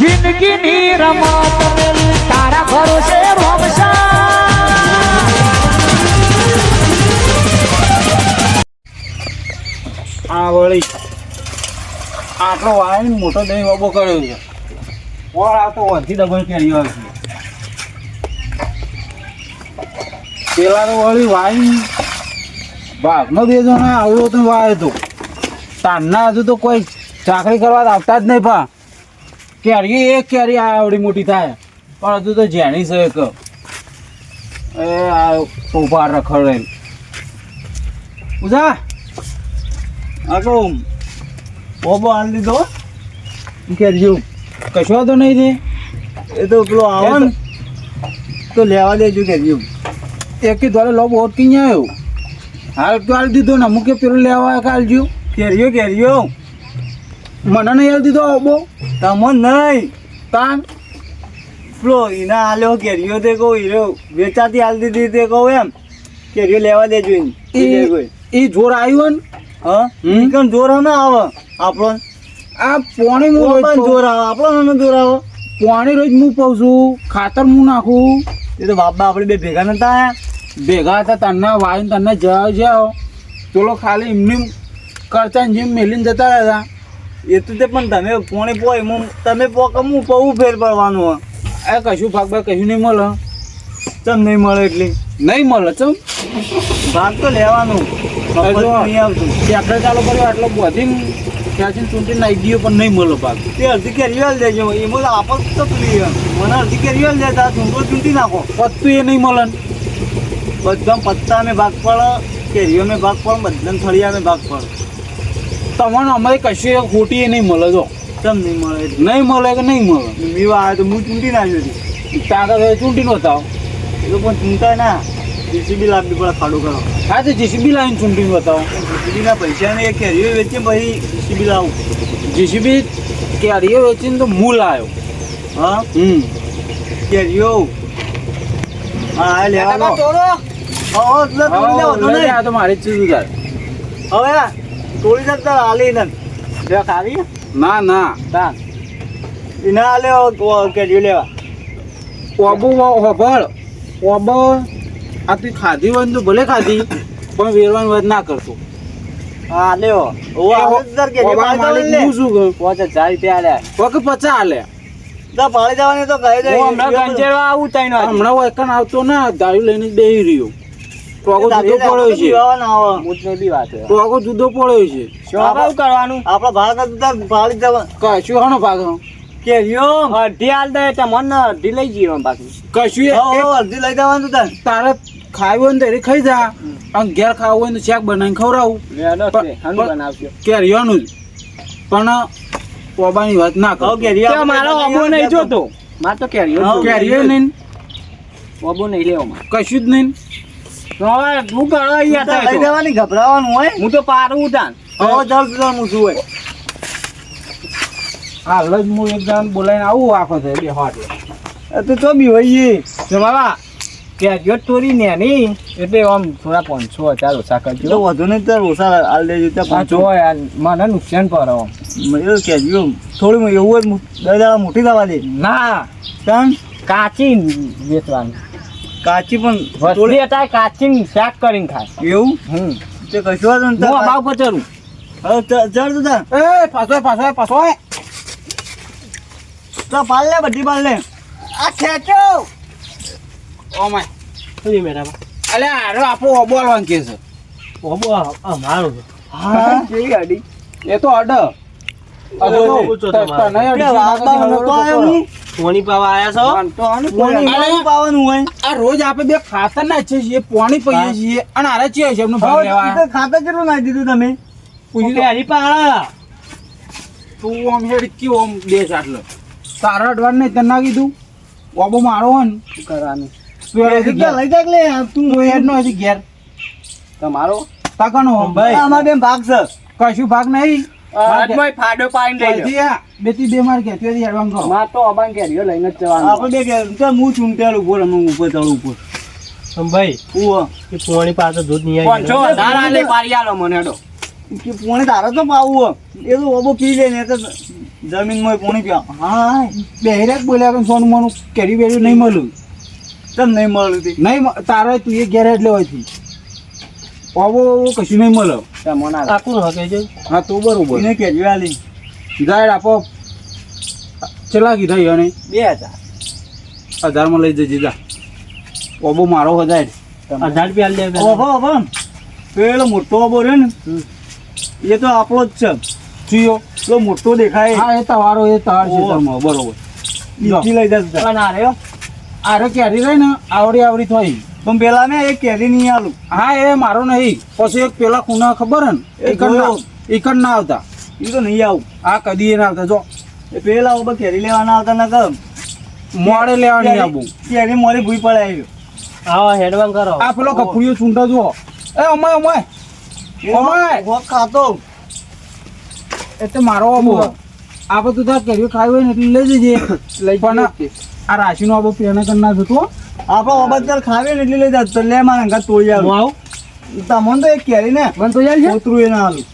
જિંદગીની રમત મેલી તારા ભરોસે રોમશા આ વળી આટલો વાય મોટો દહીં વબો કર્યો છે ઓર આ તો વધથી ડબલ કેરી આવે છે પેલા તો વળી વાય ભાગનો દેજો ને આવડો તો વાય હતો તારના હજુ તો કોઈ ચાકરી કરવા આવતા જ નહીં પા કેરી એક કેરી આવડી મોટી થાય પણ હજુ તો જેણી છે એક એ આ ટોપા રખડેલ ઉજા આ તો બોબો હાલ દીધો કેરીઓ કશો તો નહીં રે એ તો પેલો આવો ને તો લેવા દેજો કેરીઓ એક દ્વારા લો બોટ કી આવ્યો હાલ તો હાલ દીધો ને અમુક પેલો લેવા કાલજો કેરીઓ મને નહીં હાલ દીધો આવો તમને નહીં તાન પેલો એના હાલ્યો કેરીઓ તે કહું હીરો વેચાતી હાલ દીધી તે કહું એમ કેરીઓ લેવા દેજો એ જોર આવ્યું ને હા કણ જોર ના આવે આપણો આ પાણી હું જોર આવે આપણો જોર આવે પાણી રોજ હું પાઉં છું ખાતર હું નાખું એ તો બાપા આપણે બે ભેગા નતા ભેગા હતા તને વાઈને તને જાઓ ચલો ખાલી એમની કરતા જેમ મેલીને જતા હતા એ તો તે પણ તમે પોણી પોય તમે પોકમું પવું ફેર પડવાનું એ કશું ભાગ ભાગ કશું નહીં મળે ચમ નહીં મળે એટલે નહીં મળે ચમ ભાગ તો લેવાનું નહીં આવતું આપણે ચાલુ કર્યો આટલો બધી ક્યાંથી ચૂંટી નાખી દઈએ પણ નહીં મળે ભાગ તે અડધી કેરી વાલ દેજો એમાં આપો તો મને અડધી કેરી વાલ દેતા ચૂંટો ચૂંટી નાખો પત્તું એ નહીં મળે બધા પત્તા મેં ભાગ પડે કેરીઓ મેં ભાગ પડે બધા થળિયા મેં ભાગ પડે તમને અમારે કશું ખોટી નહીં મળે જો ચમ નહીં મળે કે નહીં મળે મેવા આવે તો હું ચૂંટી નાખ્યો છું તાકાત ચૂંટી બતાવો એ તો પણ ચૂંટાય ના જીસીબી લાવવી પડે ખાડો કરો હા તો જીસીબી લાવીને ચૂંટી બતાવો જીસીબીના પૈસાને એ કેરીઓ વેચીને પછી જીસીબી લાવું જીસીબી કેરીઓ વેચીને તો હું લાવ્યો હા કેરીઓ હા લેવાનો તો મારી જ ચીજ હવે થોડી જતા હાલી ને ખાવી ના તા એના હાલે કેરીઓ લેવા ઓબો હોભળ ઓબો આ તું ખાધી હોય ને તો ભલે ખાધી પણ વેરવાની વાત ના કરતો હા લેવો હું શું કહું 5000 રૂપિયા ઓકે 50 હાલે પાડી જવાની તો કહી દે આવું થાય હમણાં એકન આવતો ને દારૂ લઈને બેહી રહ્યો ટોકો જુદો પડ્યો છે શું કરવાનું આપડે ભાગ પાડી જવા કશું હનો ભાગ કેરીઓ અડધી હાલ દે તમને અડધી લઈ જઈએ બાકી કશું અડધી લઈ જવાનું તારે ખાવું હોય ને ત્યારે ખાઈ જા અને ઘેર ખાવું હોય ને શાક બનાવીને ખવડાવું કેરીઓનું જ પણ પોબાની વાત ના કરો કેરીઓ મારો અબો નહીં જોતો માર તો કેરીઓ નહીં અબો નહીં લેવો કશું જ નહીં હું કરવા લઈ જવાની ગભરાવાનું હોય હું તો પારું ઉઠાન જલ્દ હું શું હોય હાલ જ હું એક જણ બોલાવીને આવું આખો છે બે હાટ તો તો બી હોય તમારા કેરીઓ તોરી ને નહીં એટલે આમ થોડા 500 ઓછા કરજો વધુ નહીં તો ઓછા હાલ દેજો મને નુકસાન પડે આમ કેરીઓ થોડી એવું જ દાદા મોટી થવા દે ના કેમ કાચી વેચવાની કાચી પણ થોડી હતા કાચી શાક કરીને ખાય એવું તે કશું હું ભાવ પચારું હવે ચડ તું એ પાછો તો પાલ લે બધી પાલ લે આ ખેંચો ઓ માય શું મેરા અલે આરો આપો બોલવાનું કે છે ઓબો મારો હા કેવી ગાડી એ તો અડ પાણી પાવા આયા છો પાવાનું હોય આ રોજ આપણે બે ખાતર નાખીએ છીએ પાણી પીએ છીએ અને આરે છે છે એમનું ભાગ લેવા ખાતર કેટલું નાખી દીધું તમે પૂછી હરી પાળા તું આમ હેડ કે ઓમ બે ચાટલો તારા અડવાન ને તને ના કીધું ઓબો મારો હન કરવાનું તું લઈ જાક લે તું હેડ નો હજી ઘેર તમારો તાકાનો ભાઈ આમાં બે ભાગ છે કશું ભાગ નહીં ફાડો પાઈને લઈ જા બેટી બે માર કે તેરી હેડવાન કો માં તો અબાન કેરીઓ લઈને જ જવાનું આપણે બે કે હું ચૂંટેલ ઉપર અમે ઉપર ચડ ઉપર સંભાઈ ઓ એ પોણી પાસે દૂધ નહીં આવી 500 ધારા લે પારી આલો મને હેડો કે પોણી તારે તો પાવું એ તો ઓબો પી લે ને તો જમીનમાં પોણી પીવા હા બેહરેક બોલ્યા કે સોનું મોનું કેરી બેરી નહીં મળ્યું તમ નહીં મળ્યું તે નહીં તારે તું એ ઘેર એટલે હોયથી ઓબો કશું નહીં મળે મને આકું હકે છે હા તું બરોબર એને કેરી વાલી જાય આપો ચલા કીધા અને 2000 લઈ જજે જા ઓબો મારો હજાર 1000 રૂપિયા લે ઓબો ઓબો પેલો મોટો ઓબો રે ને એ તો આપણો જ છે ચિયો તો મોટો દેખાય હા એ તમારો એ તાર છે બરોબર બીજી લઈ જશે ના રે આરે કેરી રહી ને આવડી આવડી થઈ પણ પેલા ને એ કેરી નહીં આલું હા એ મારો નહીં પછી એક પેલા ખૂણા ખબર ને એકડ ના આવતા એ તો નહીં આવું આ કદી ના આવતા જો એ પેલા ઓબા કેરી લેવાના આવતા ના કર મોડે લેવાની આવું કેરી મોડી ભૂઈ પડે આવ્યો હા હેડવાન કરો આ પેલો કપૂરિયો ચૂંટા જો એ અમાય અમાય અમાય હોક ખાતો એટલે મારો આબો આપણે તું તાર કેરીઓ ખાવી હોય ને એટલે લઈ જજે લઈ પણ આ રાશિનો આબો પેને કર ના જતો આપણો બાબત ચાલ ખાવે ને એટલે લઈ જા તો લે મારા ઘર તોડી આવ આવ તમને તો એક કેરી ને મને તો યાર પોતરું એ ના આલું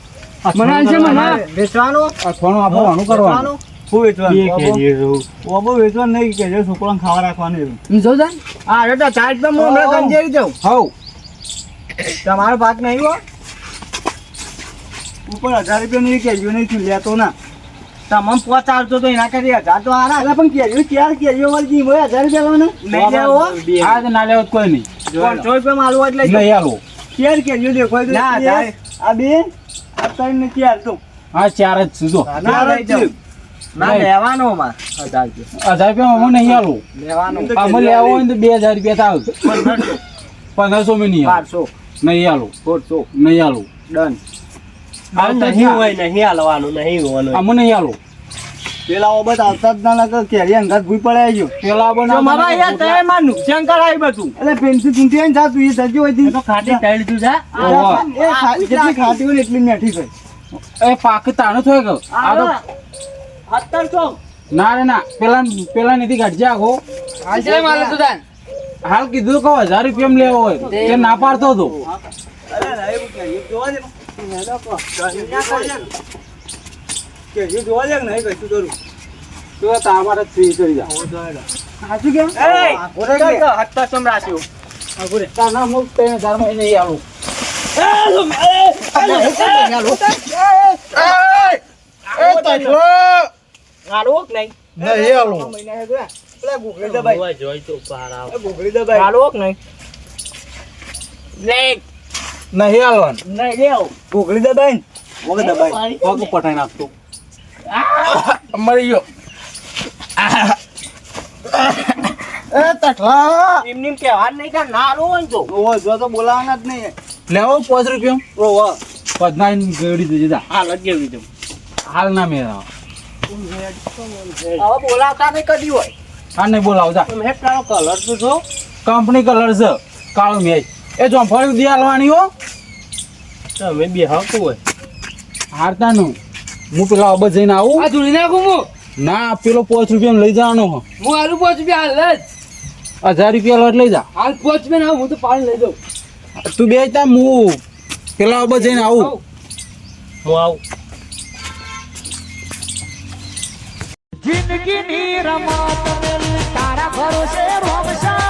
મને આલ છે મને વેચવાનો અથવાનું આપણો આનું કરવાનું હું વેચવાનું ઓબો વેચવાનું નહીં કે જે છોકરાને ખાવા રાખવાનું જો જા આ રેટા ચાર્જ પર હું હમણાં સંજેરી દઉં હવ તમારો પાક નહીં હો ઉપર 1000 રૂપિયાની કેરીઓ નહીં છું લેતો ના તમને પહોંચાડતો તો એના કરી 1000 તો હારા અરે પણ કેરીઓ ચાર કેરીઓ વાળી હોય 1000 રૂપિયા લેવાના નહીં લેવો હા તો ના લેવો તો કોઈ નહીં 500 રૂપિયા માલવો એટલે નહીં આલો ચાર કેરીઓ દેખો ના આ બે આ ત્રણ ને ચાર તો હા ચાર જ છે જો ના લઈ જાઉં ના લેવાનો માં 1000 રૂપિયા હું નહીં આલું લેવાનો અમે લેવો હોય તો 2000 રૂપિયા થાવ 1500 में नहीं 500 नहीं आलू 400 नहीं आलू ડન નહીં હોય નહીં હાલવાનું નહીં હોવાનું અમને નહીં આલુ પેલા ઓબત આવતા જ ના લાગે કેરી અંગાત ભૂઈ પડાય ગયો પેલા બના મારા યાર તે માં નુકસાન કરાય બધું એટલે પેન્સિલ ચૂંટી આઈને જા તું એ સજી હોય દી તો ખાટી ટાઈલ તું જા એ જેટલી ખાટી હોય એટલી મેઠી થઈ એ પાક તાણો થઈ ગયો આ તો 1700 ના રે ના પેલા નીથી કાઢજે આખો આજે માલે તું જાન હાલ કીધું કહો 1000 રૂપિયા લેવો હોય તે ના પાડતો હતો અરે ના એ જોવા દે કે જે જોવા દે નહીં કશું કરું તો તમારે ફ્રી કરી જા સાચું કેમ એ ઓરે કે 1700 રાખ્યો આગુરે તાના મુક તે 1000 માં નહીં આલું ગાળોક નહીં નહીં આલું પેલા ગોગળી દબાઈ જોઈ તો પાર આવ ગોગળી દબાઈ ગાળોક નહીં લે નહીં આલવાનું નહીં લેવ ગોગળી દબાઈ ઓકે દબાઈ ઓકે પટાઈ નાખતો મરી ગયો એ તઠલા એમની કહેવા નહીં કે ના રો તો ઓ જો તો બોલાવાના જ નહીં લેવો 5 રૂપિયા ઓ પદના ગળી દેજે જા હાલ જ ગેવી દઉં હાલ ના મેરા હવે બોલાવતા નહીં કદી હોય હા નહીં બોલાવ જા તમે હેડ કાળો કલર તો જો કંપની કલર છે કાળો મેચ એ જોંફળી દી આલવાની હો તમે બે હક હોય હારતાનું હું પેલા અબ જઈને આવું આ ધૂળી નાખું હું ના પેલો 5 રૂપિયા લઈ જવાનો હો હું આલુ 5 રૂપિયા હાલ જ 1000 રૂપિયા લોટ લઈ જા હાલ 5 રૂપિયા ના હું તો પાણી લઈ દઉં તું બે તા હું પેલા અબ જઈને આવું હું આવું જિંદગીની રમત તારા ભરોસે રોમશા